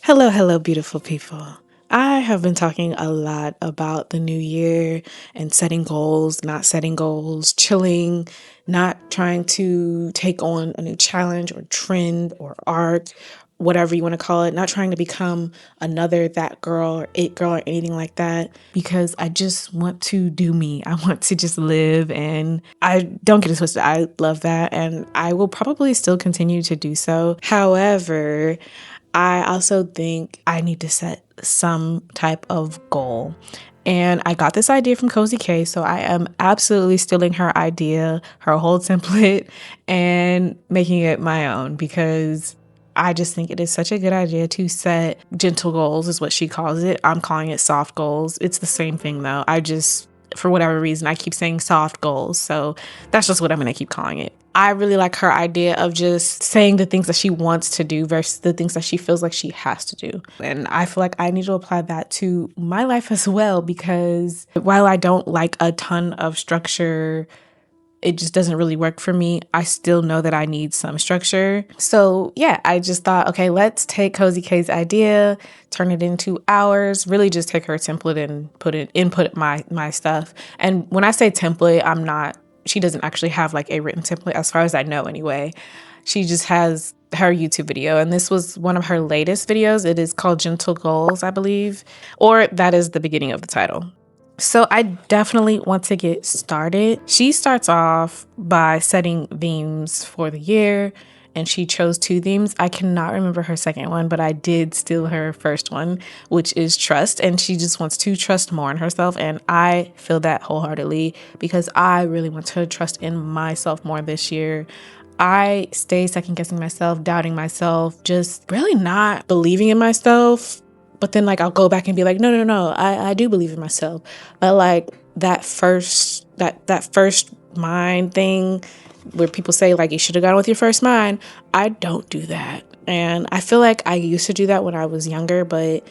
Hello, beautiful people. I have been talking a lot about the new year and setting goals, not setting goals, chilling, not trying to take on a new challenge or trend or art, whatever you want to call it, not trying to become another that girl or it girl or anything like that, because I just want to do me. I want to just live, and I don't get it twisted. I love that, and I will probably still continue to do so. However, I also think I need to set some type of goal. And I got this idea from Cozy K, so I am absolutely stealing her idea, her whole template, and making it my own because I just think it is such a good idea to set gentle goals, is what she calls it. I'm calling it soft goals. It's the same thing though. For whatever reason, I keep saying soft goals. So that's just what I'm going to keep calling it. I really like her idea of just saying the things that she wants to do versus the things that she feels like she has to do. And I feel like I need to apply that to my life as well, because while I don't like a ton of structure, it just doesn't really work for me. I still know that I need some structure. So yeah, I just thought, okay, let's take Cozy K's idea, turn it into ours, really just take her template and input my stuff. And when I say template, she doesn't actually have like a written template as far as I know anyway. She just has her YouTube video, and this was one of her latest videos. It is called Gentle Goals, I believe, or that is the beginning of the title. So I definitely want to get started. She starts off by setting themes for the year, and she chose 2 themes. I cannot remember her second one, but I did steal her first one, which is trust. And she just wants to trust more in herself. And I feel that wholeheartedly because I really want to trust in myself more this year. I stay second guessing myself, doubting myself, just really not believing in myself. But then like I'll go back and be like, no, I do believe in myself. But like that first mind thing where people say like you should have gone with your first mind, I don't do that. And I feel like I used to do that when I was younger, but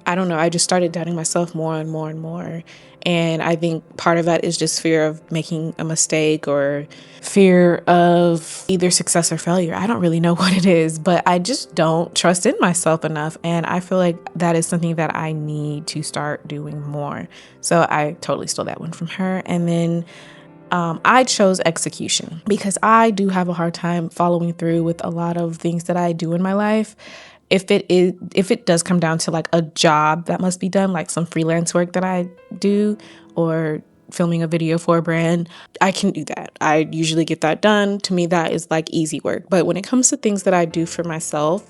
I don't know, I just started doubting myself more and more and more. And I think part of that is just fear of making a mistake or fear of either success or failure. I don't really know what it is, but I just don't trust in myself enough. And I feel like that is something that I need to start doing more. So I totally stole that one from her. And then I chose execution because I do have a hard time following through with a lot of things that I do in my life. If it does come down to like a job that must be done, like some freelance work that I do or filming a video for a brand, I can do that. I usually get that done. To me, that is like easy work. But when it comes to things that I do for myself,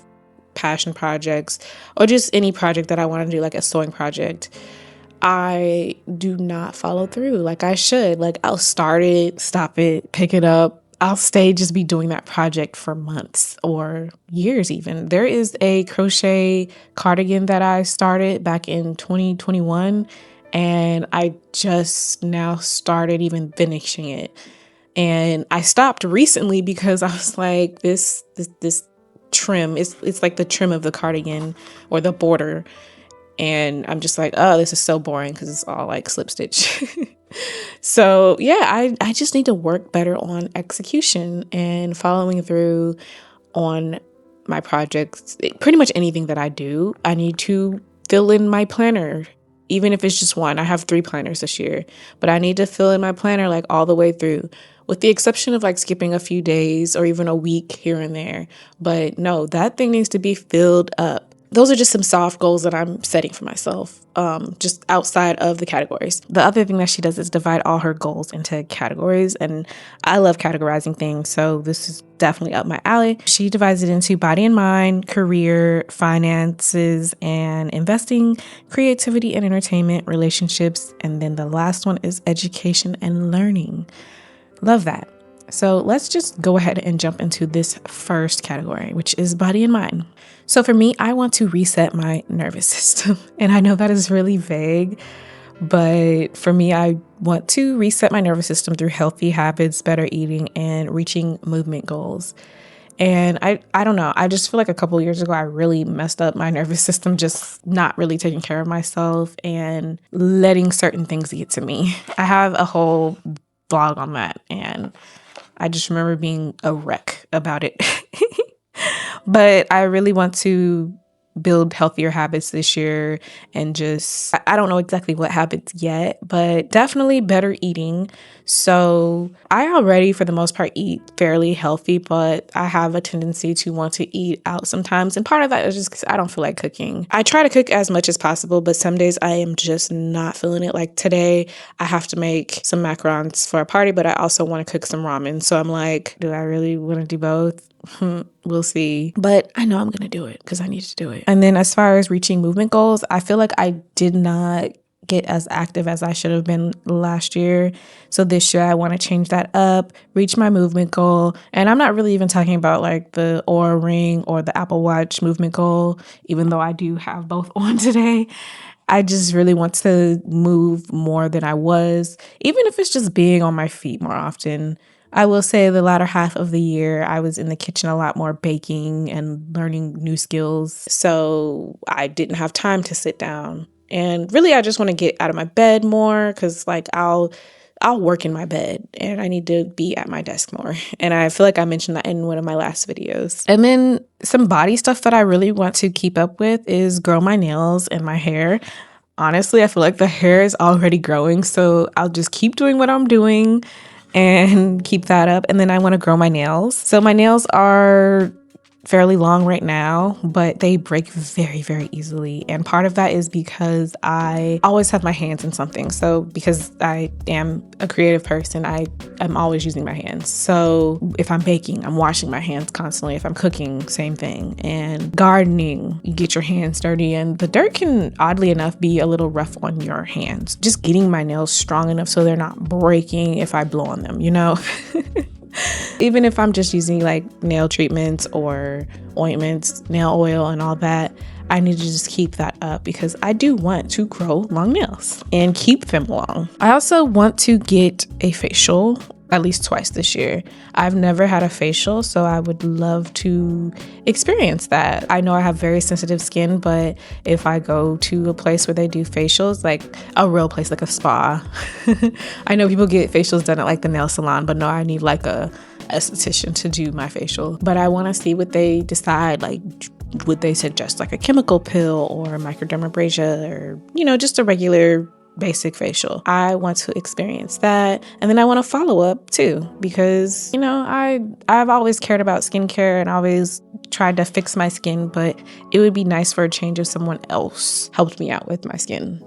passion projects, or just any project that I want to do, like a sewing project, I do not follow through like I should. Like I'll start it, stop it, pick it up. I'll just be doing that project for months or years even. There is a crochet cardigan that I started back in 2021, and I just now started even finishing it. And I stopped recently because I was like, this trim, it's like the trim of the cardigan or the border. And I'm just like, oh, this is so boring because it's all like slip stitch. So yeah, I just need to work better on execution and following through on my projects. Pretty much anything that I do, I need to fill in my planner. Even if it's just one, I have 3 planners this year, but I need to fill in my planner like all the way through, with the exception of like skipping a few days or even a week here and there. But no, that thing needs to be filled up. Those are just some soft goals that I'm setting for myself, just outside of the categories. The other thing that she does is divide all her goals into categories, and I love categorizing things, so this is definitely up my alley. She divides it into body and mind, career, finances, and investing, creativity and entertainment, relationships, and then the last one is education and learning. Love that. So let's just go ahead and jump into this first category, which is body and mind. So for me, I want to reset my nervous system. And I know that is really vague, but for me, I want to reset my nervous system through healthy habits, better eating, and reaching movement goals. And I don't know. I just feel like a couple of years ago, I really messed up my nervous system, just not really taking care of myself and letting certain things get to me. I have a whole blog on that, and I just remember being a wreck about it. But I really want to build healthier habits this year, and just, I don't know exactly what habits yet, but definitely better eating. So I already, for the most part, eat fairly healthy, but I have a tendency to want to eat out sometimes. And part of that is just because I don't feel like cooking. I try to cook as much as possible, but some days I am just not feeling it. Like today, I have to make some macarons for a party, but I also want to cook some ramen. So I'm like, do I really want to do both? We'll see. But I know I'm going to do it because I need to do it. And then as far as reaching movement goals, I feel like I did not get as active as I should have been last year. So this year I want to change that up, reach my movement goal. And I'm not really even talking about like the Oura Ring or the Apple Watch movement goal, even though I do have both on today. I just really want to move more than I was, even if it's just being on my feet more often. I will say the latter half of the year, I was in the kitchen a lot more baking and learning new skills. So I didn't have time to sit down. And really, I just want to get out of my bed more because like I'll work in my bed and I need to be at my desk more. And I feel like I mentioned that in one of my last videos. And then some body stuff that I really want to keep up with is grow my nails and my hair. Honestly, I feel like the hair is already growing, so I'll just keep doing what I'm doing and keep that up. And then I want to grow my nails. So my nails are fairly long right now, but they break very, very easily. And part of that is because I always have my hands in something. So because I am a creative person, I'm always using my hands. So if I'm baking, I'm washing my hands constantly. If I'm cooking, same thing. And gardening, you get your hands dirty, and the dirt can, oddly enough, be a little rough on your hands. Just getting my nails strong enough so they're not breaking if I blow on them, you know? Even if I'm just using like nail treatments or ointments, nail oil and all that, I need to just keep that up because I do want to grow long nails and keep them long. I also want to get a facial at least twice this year. I've never had a facial, so I would love to experience that. I know I have very sensitive skin, but if I go to a place where they do facials, like a real place, like a spa, I know people get facials done at like the nail salon, but no, I need like a esthetician to do my facial. But I want to see what they decide, like would they suggest like a chemical peel or microdermabrasion or, you know, just a regular basic facial. I want to experience that. And then I want to follow up too, because, you know, I've always cared about skincare and always tried to fix my skin, but it would be nice for a change if someone else helped me out with my skin.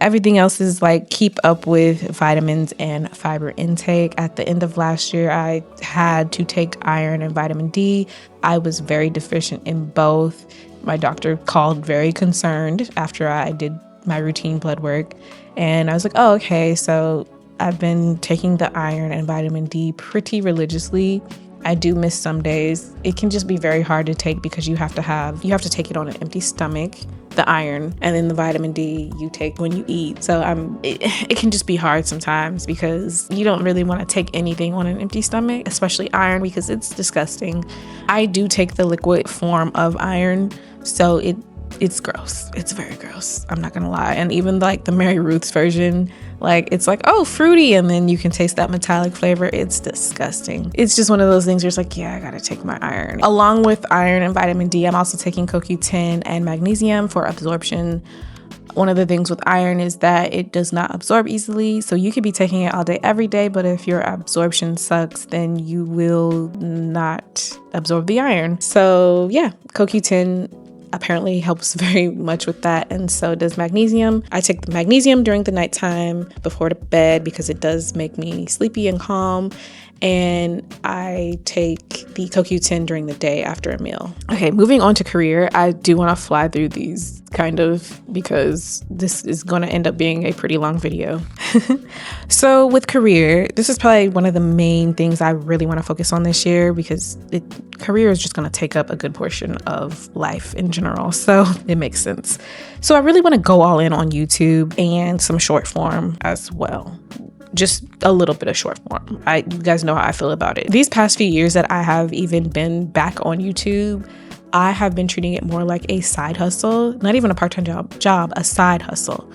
Everything else is like keep up with vitamins and fiber intake. At the end of last year, I had to take iron and vitamin D. I was very deficient in both. My doctor called very concerned after I did my routine blood work, and I was like, oh, okay, so I've been taking the iron and vitamin D pretty religiously. I do miss some days. It can just be very hard to take because you have to take it on an empty stomach, the iron, and then the vitamin D you take when you eat. So it can just be hard sometimes because you don't really want to take anything on an empty stomach, especially iron, because it's disgusting. I do take the liquid form of iron, so it's gross. It's very gross. I'm not gonna lie. And even like the Mary Ruth's version, like it's like, oh, fruity, and then you can taste that metallic flavor. It's disgusting. It's just one of those things where it's like, yeah, I gotta take my iron. Along with iron and vitamin D, I'm also taking CoQ10 and magnesium for absorption. One of the things with iron is that it does not absorb easily. So you could be taking it all day, every day, but if your absorption sucks, then you will not absorb the iron. So yeah, CoQ10 apparently helps very much with that, and so does magnesium. I take the magnesium during the nighttime before the bed because it does make me sleepy and calm, and I take the CoQ10 during the day after a meal. Okay, moving on to career. I do want to fly through these kind of because this is going to end up being a pretty long video. So with career, this is probably one of the main things I really want to focus on this year because career is just going to take up a good portion of life in general. So it makes sense. So I really want to go all in on YouTube and some short form as well. Just a little bit of short form. You guys know how I feel about it. These past few years that I have even been back on YouTube, I have been treating it more like a side hustle, not even a part-time job, a side hustle.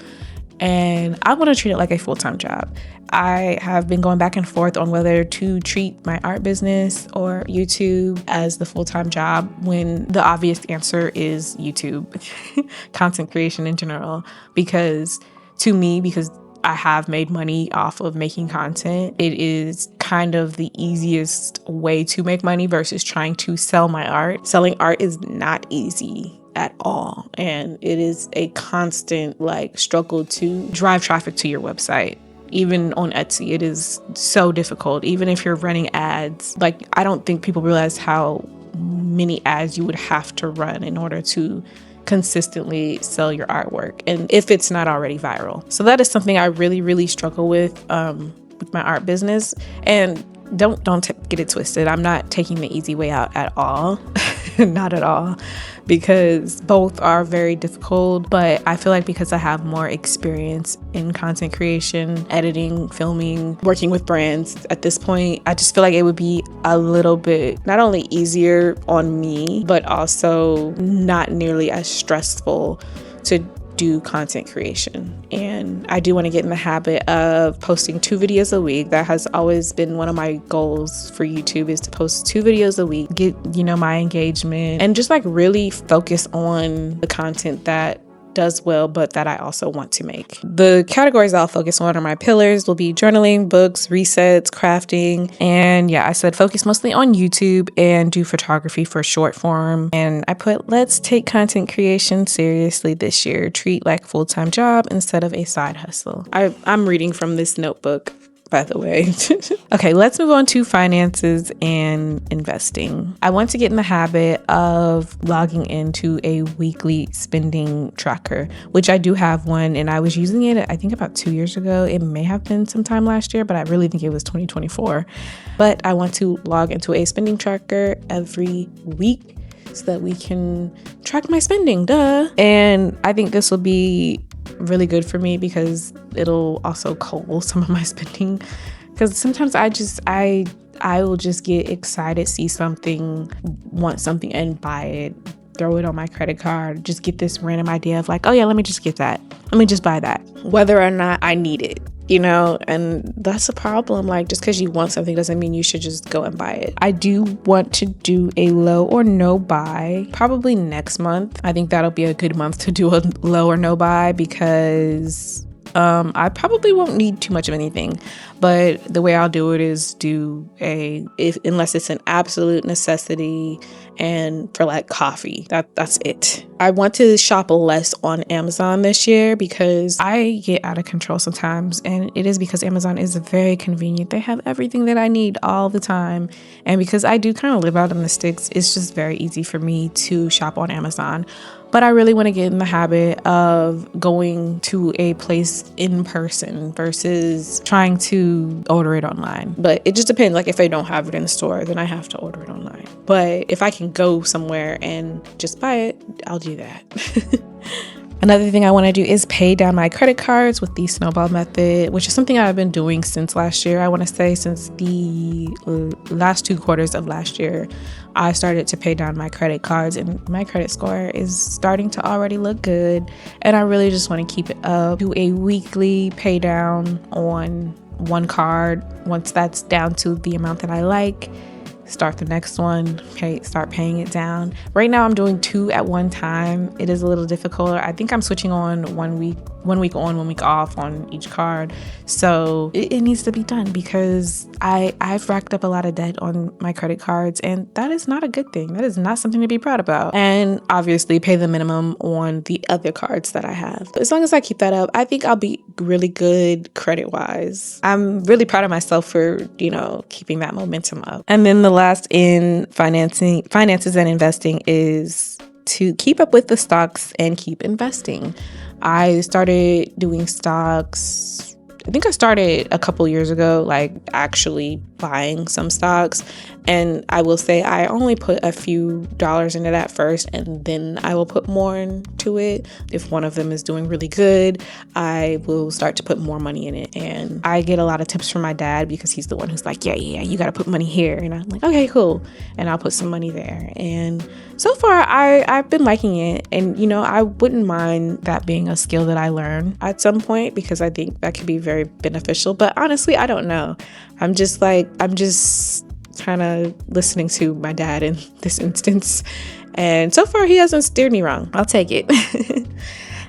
and I want to treat it like a full-time job. I have been going back and forth on whether to treat my art business or YouTube as the full-time job, when the obvious answer is YouTube, content creation in general, because I have made money off of making content. It is kind of the easiest way to make money versus trying to sell my art. Selling art is not easy at all. And it is a constant struggle to drive traffic to your website. Even on Etsy, it is so difficult. Even if you're running ads, I don't think people realize how many ads you would have to run in order to consistently sell your artwork, and if it's not already viral. So that is something I really, really struggle with my art business. And don't get it twisted. I'm not taking the easy way out at all. Not at all, because both are very difficult. But I feel like because I have more experience in content creation, editing, filming, working with brands at this point, I just feel like it would be a little bit not only easier on me, but also not nearly as stressful to do content creation. And I do want to get in the habit of posting 2 videos a week. That has always been one of my goals for YouTube, is to post 2 videos a week, get my engagement, and just really focus on the content that does well, but that I also want to make. The categories I'll focus on are my pillars will be journaling, books, resets, crafting, and I said focus mostly on YouTube and do photography for short form. And I put, let's take content creation seriously this year, treat like a full-time job instead of a side hustle. I'm reading from this notebook, by the way. Okay, let's move on to finances and investing. I want to get in the habit of logging into a weekly spending tracker, which I do have one, and I was using it, I think, about 2 years ago. It may have been sometime last year, but I really think it was 2024. But I want to log into a spending tracker every week so that we can track my spending, duh. And I think this will be really good for me because it'll also cull some of my spending, because sometimes I will just get excited, see something, want something, and buy it, throw it on my credit card, just get this random idea of oh yeah, let me just get that, let me just buy that, whether or not I need it, and that's a problem. Just because you want something doesn't mean you should just go and buy it. I do want to do a low or no buy probably next month. I think that'll be a good month to do a low or no buy, because I probably won't need too much of anything, but the way I'll do it is unless it's an absolute necessity, and for coffee, that's it. I want to shop less on Amazon this year because I get out of control sometimes, and it is because Amazon is very convenient. They have everything that I need all the time, and because I do kind of live out in the sticks, it's just very easy for me to shop on Amazon. But I really want to get in the habit of going to a place in person versus trying to order it online. But it just depends. If I don't have it in the store, then I have to order it online. But if I can go somewhere and just buy it, I'll do that. Another thing I want to do is pay down my credit cards with the snowball method, which is something I've been doing since last year. I want to say since the last 2 quarters of last year, I started to pay down my credit cards, and my credit score is starting to already look good. And I really just want to keep it up, do a weekly pay down on one card. Once that's down to the amount that I like, start the next one, start paying it down. Right now I'm doing 2 at one time. It is a little difficult. I think I'm switching on 1 week on, 1 week off on each card. So it needs to be done, because I've racked up a lot of debt on my credit cards, and that is not a good thing. That is not something to be proud about. And obviously pay the minimum on the other cards that I have. As long as I keep that up, I think I'll be really good credit wise. I'm really proud of myself for, keeping that momentum up. And then the last in finances and investing is to keep up with the stocks and keep investing. I started doing stocks, I think I started a couple years ago, actually buying some stocks. And I will say I only put a few dollars into that first, and then I will put more into it. If one of them is doing really good, I will start to put more money in it. And I get a lot of tips from my dad because he's the one who's like, yeah, you got to put money here. And I'm like, okay, cool. And I'll put some money there. And so far, I've been liking it. And, I wouldn't mind that being a skill that I learn at some point, because I think that could be very beneficial. But honestly, I don't know. I'm just kind of listening to my dad in this instance. And so far, he hasn't steered me wrong. I'll take it.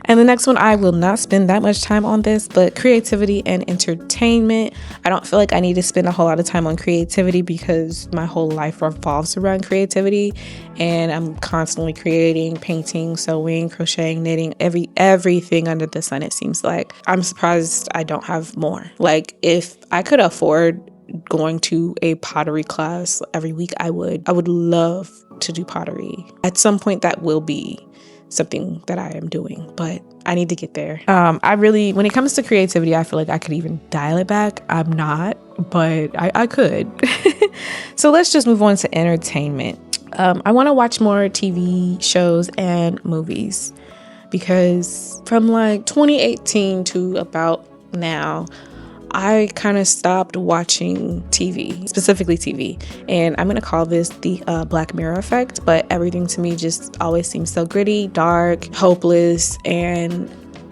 And the next one, I will not spend that much time on this, but creativity and entertainment. I don't feel like I need to spend a whole lot of time on creativity because my whole life revolves around creativity, and I'm constantly creating, painting, sewing, crocheting, knitting, everything under the sun, it seems like. I'm surprised I don't have more. Like, if I could afford going to a pottery class every week, I would love to do pottery. At some point, that will be something that I am doing, but I need to get there. When it comes to creativity, I feel like I could even dial it back. I'm not, but I could. So let's just move on to entertainment. I want to watch more TV shows and movies, because from like 2018 to about now, I kind of stopped watching TV, specifically TV, and I'm going to call this the Black Mirror effect, but everything to me just always seems so gritty, dark, hopeless, and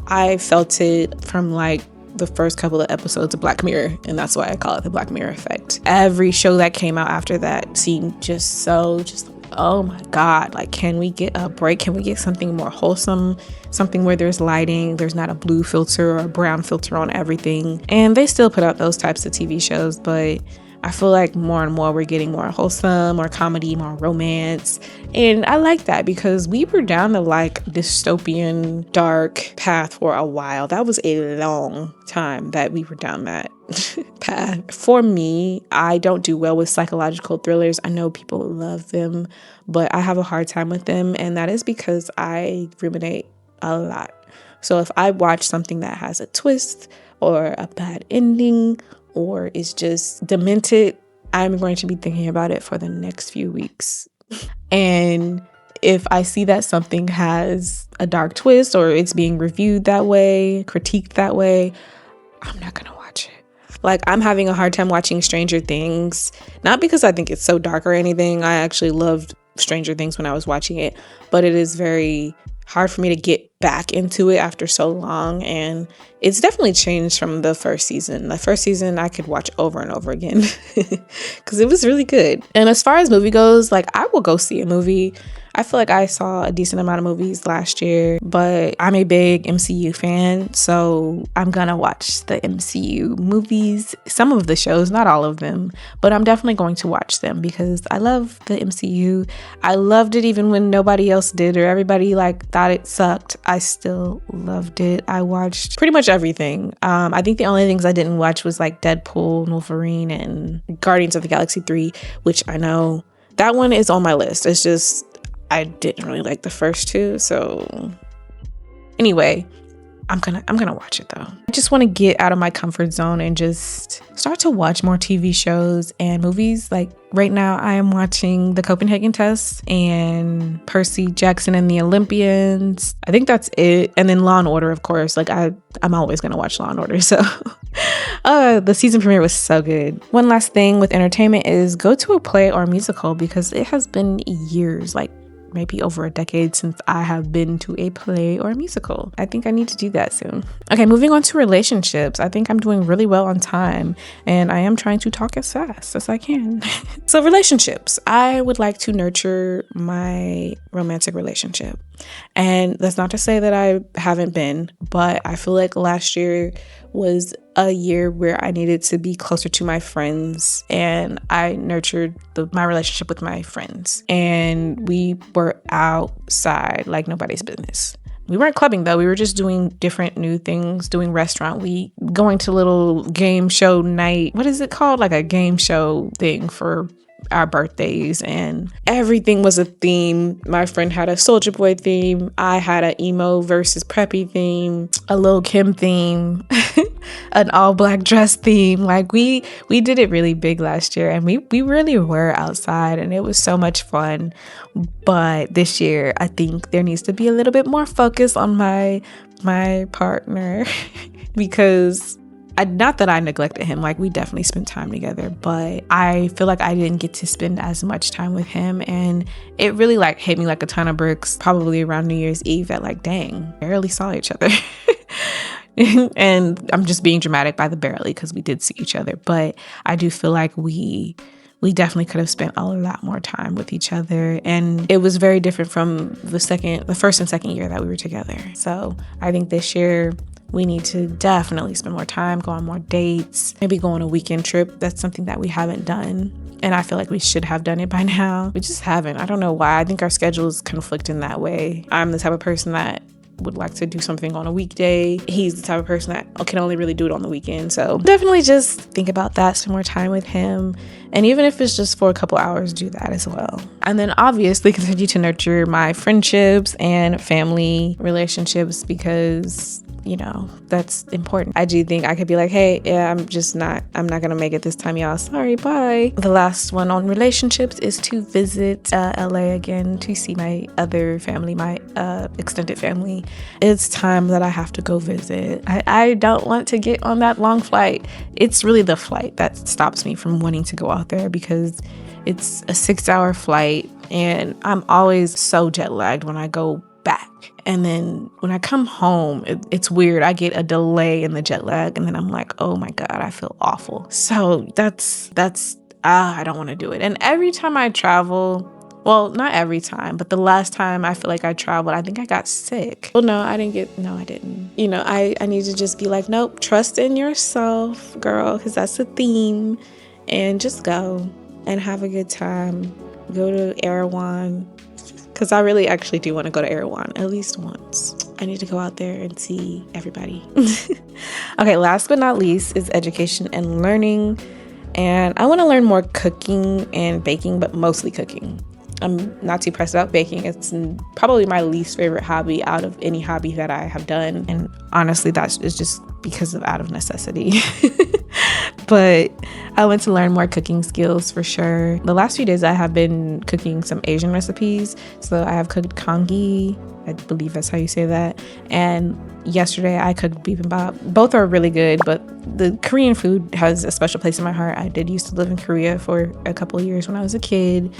I felt it from like the first couple of episodes of Black Mirror, and that's why I call it the Black Mirror effect. Every show that came out after that seemed just oh my God, like, can we get a break? Can we get something more wholesome? Something where there's lighting, there's not a blue filter or a brown filter on everything. And they still put out those types of TV shows, but I feel like more and more we're getting more wholesome, more comedy, more romance. And I like that, because we were down the like dystopian dark path for a while. That was a long time that we were down that path. For me, I don't do well with psychological thrillers. I know people love them, but I have a hard time with them. And that is because I ruminate a lot. So if I watch something that has a twist or a bad ending or is just demented, I'm going to be thinking about it for the next few weeks. And if I see that something has a dark twist or it's being reviewed that way, critiqued that way, I'm not going to watch it. Like, I'm having a hard time watching Stranger Things, not because I think it's so dark or anything. I actually loved Stranger Things when I was watching it, but it is very hard for me to get back into it after so long. And it's definitely changed from the first season. The first season I could watch over and over again because it was really good. And as far as movie goes, like, I will go see a movie. I feel like I saw a decent amount of movies last year, but I'm a big MCU fan, so I'm gonna watch the MCU movies, some of the shows, not all of them, but I'm definitely going to watch them because I love the MCU. I loved it even when nobody else did or everybody like thought it sucked. I still loved it. I watched pretty much everything. I think the only things I didn't watch was like Deadpool, Wolverine, and Guardians of the Galaxy 3, which I know that one is on my list. It's just I didn't really like the first two. So anyway, I'm gonna watch it though. I just want to get out of my comfort zone and just start to watch more TV shows and movies. Like right now I am watching The Copenhagen Test and Percy Jackson and the Olympians. I think that's it. And then Law and Order, of course. Like I'm always gonna watch Law and Order. So the season premiere was so good. One last thing with entertainment is go to a play or a musical, because it has been years, like maybe over a decade, since I have been to a play or a musical. I think I need to do that soon. Okay, moving on to relationships. I think I'm doing really well on time, and I am trying to talk as fast as I can. So relationships. I would like to nurture my romantic relationship. And that's not to say that I haven't been, but I feel like last year was a year where I needed to be closer to my friends, and I nurtured my relationship with my friends, and we were outside like nobody's business. We weren't clubbing though. We were just doing different new things, doing restaurant week, going to little game show night. What is it called? Like a game show thing for our birthdays, and everything was a theme. My friend had a Soulja Boy theme. I had an emo versus preppy theme, a Lil Kim theme, an all black dress theme. Like we did it really big last year, and we really were outside, and it was so much fun. But this year, I think there needs to be a little bit more focus on my partner because not that I neglected him, like we definitely spent time together, but I feel like I didn't get to spend as much time with him, and it really like hit me like a ton of bricks probably around New Year's Eve that like, dang, barely saw each other. And I'm just being dramatic by the barely because we did see each other, but I do feel like we definitely could have spent a lot more time with each other, and it was very different from the first and second year that we were together. So I think this year we need to definitely spend more time, go on more dates, maybe go on a weekend trip. That's something that we haven't done, and I feel like we should have done it by now. We just haven't. I don't know why. I think our schedules conflict in that way. I'm the type of person that would like to do something on a weekday. He's the type of person that can only really do it on the weekend. So definitely just think about that, spend more time with him. And even if it's just for a couple hours, do that as well. And then obviously continue to nurture my friendships and family relationships because, you know, that's important. I do think I could be like, hey, yeah, I'm not gonna make it this time, y'all. Sorry, bye. The last one on relationships is to visit LA again to see my other family, my extended family. It's time that I have to go visit. I don't want to get on that long flight. It's really the flight that stops me from wanting to go out there because it's a 6-hour flight and I'm always so jet lagged when I go back. And then when I come home, it's weird. I get a delay in the jet lag and then I'm like, oh my God, I feel awful. So I don't want to do it. And every time I travel, well, not every time, but the last time I feel like I traveled, I think I got sick. Well, I didn't. You know, I need to just be like, nope, trust in yourself, girl, because that's the theme. And just go and have a good time. Go to Erewhon. Because I really actually do want to go to Erewhon at least once. I need to go out there and see everybody. Okay, last but not least is education and learning. And I want to learn more cooking and baking, but mostly cooking. I'm not too pressed about baking. It's probably my least favorite hobby out of any hobby that I have done. And honestly, that is just because of out of necessity. But I want to learn more cooking skills for sure. The last few days I have been cooking some Asian recipes. So I have cooked congee, I believe that's how you say that. And yesterday I cooked bibimbap. Both are really good, but the Korean food has a special place in my heart. I did used to live in Korea for a couple of years when I was a kid,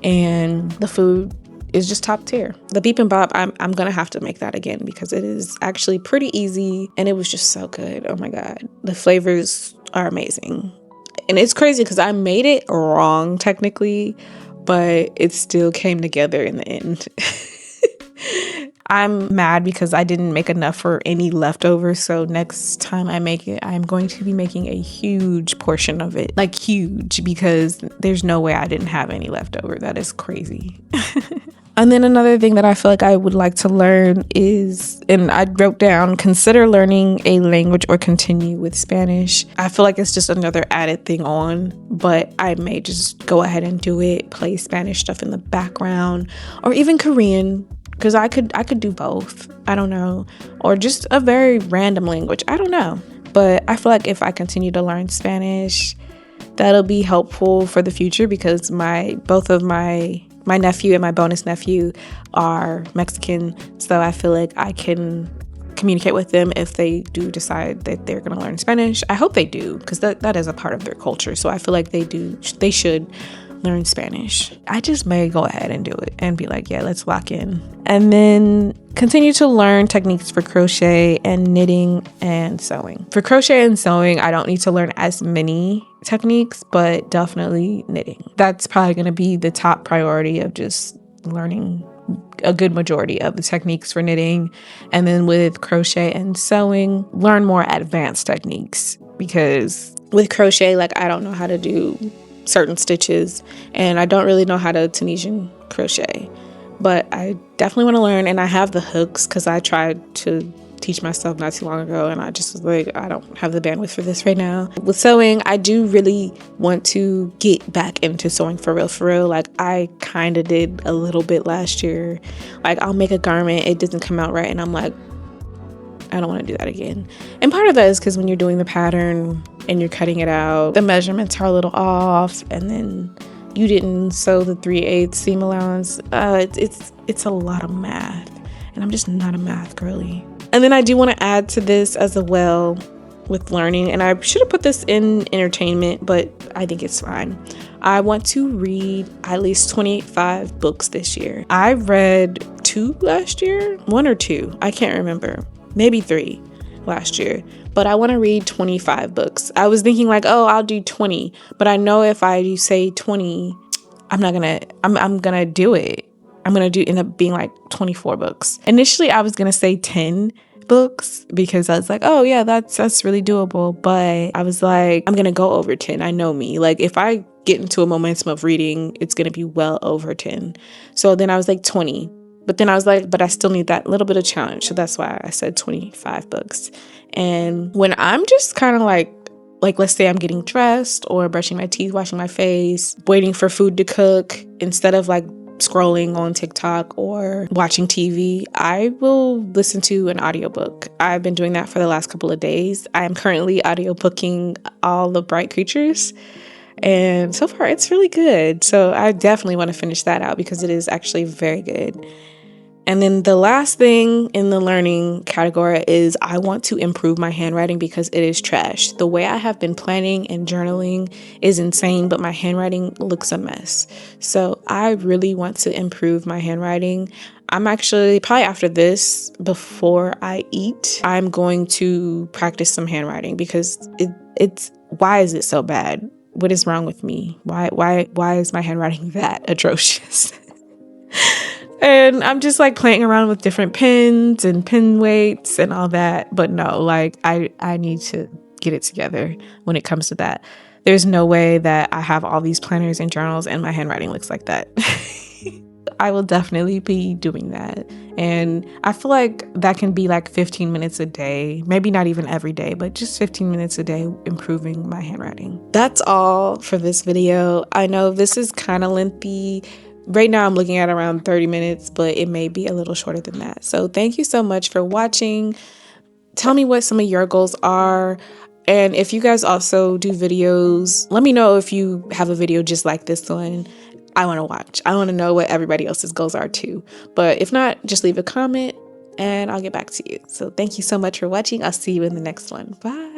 and the food is just top tier. The bibimbap, I'm gonna have to make that again because it is actually pretty easy and it was just so good. Oh my God. The flavors are amazing. And it's crazy because I made it wrong technically, but it still came together in the end. I'm mad because I didn't make enough for any leftovers. So next time I make it, I'm going to be making a huge portion of it. Like huge, because there's no way I didn't have any leftover. That is crazy. And then another thing that I feel like I would like to learn is, and I wrote down, consider learning a language or continue with Spanish. I feel like it's just another added thing on, but I may just go ahead and do it, play Spanish stuff in the background, or even Korean, because I could do both. I don't know. Or just a very random language. I don't know. But I feel like if I continue to learn Spanish, that'll be helpful for the future because both of my nephew and my bonus nephew are Mexican, so I feel like I can communicate with them if they do decide that they're going to learn Spanish. I hope they do, because that is a part of their culture, so I feel like they should learn Spanish. I just may go ahead and do it and be like, yeah, let's lock in. And then continue to learn techniques for crochet and knitting and sewing. For crochet and sewing, I don't need to learn as many techniques, but definitely knitting. That's probably going to be the top priority of just learning a good majority of the techniques for knitting. And then with crochet and sewing, learn more advanced techniques, because with crochet, like, I don't know how to do certain stitches and I don't really know how to Tunisian crochet, but I definitely want to learn. And I have the hooks because I tried to teach myself not too long ago, and I just was like, I don't have the bandwidth for this right now. With sewing, I do really want to get back into sewing for real. Like, I kind of did a little bit last year. Like, I'll make a garment, it doesn't come out right, and I'm like, I don't want to do that again. And part of that is because when you're doing the pattern and you're cutting it out, the measurements are a little off, and then you didn't sew the 3/8 seam allowance. It's a lot of math, and I'm just not a math girly. And then I do want to add to this as well with learning, and I should have put this in entertainment, but I think it's fine. I want to read at least 25 books this year. I read 2 last year, 1 or 2, I can't remember. Maybe 3 last year, but I want to read 25 books. I was thinking like, oh, I'll do 20, but I know if I say 20, I'm gonna do it. I'm gonna end up being like 24 books. Initially, I was gonna say 10 books because I was like, oh yeah, that's really doable. But I was like, I'm gonna go over 10. I know me. Like, if I get into a momentum of reading, it's gonna be well over 10. So then I was like 20. But then I was like, but I still need that little bit of challenge. So that's why I said 25 books. And when I'm just kind of like, let's say I'm getting dressed or brushing my teeth, washing my face, waiting for food to cook, instead of like scrolling on TikTok or watching TV, I will listen to an audiobook. I've been doing that for the last couple of days. I am currently audiobooking all the Bright Creatures. And so far, it's really good. So I definitely want to finish that out because it is actually very good. And then the last thing in the learning category is I want to improve my handwriting because it is trash. The way I have been planning and journaling is insane, but my handwriting looks a mess. So I really want to improve my handwriting. I'm actually, probably after this, before I eat, I'm going to practice some handwriting because it's why is it so bad? What is wrong with me? Why is my handwriting that atrocious? And I'm just like playing around with different pens and pen weights and all that. But no, like I need to get it together when it comes to that. There's no way that I have all these planners and journals and my handwriting looks like that. I will definitely be doing that. And I feel like that can be like 15 minutes a day, maybe not even every day, but just 15 minutes a day improving my handwriting. That's all for this video. I know this is kind of lengthy. Right now I'm looking at around 30 minutes, but it may be a little shorter than that. So thank you so much for watching. Tell me what some of your goals are. And if you guys also do videos, let me know if you have a video just like this one. I want to watch. I want to know what everybody else's goals are too. But if not, just leave a comment and I'll get back to you. So thank you so much for watching. I'll see you in the next one. Bye.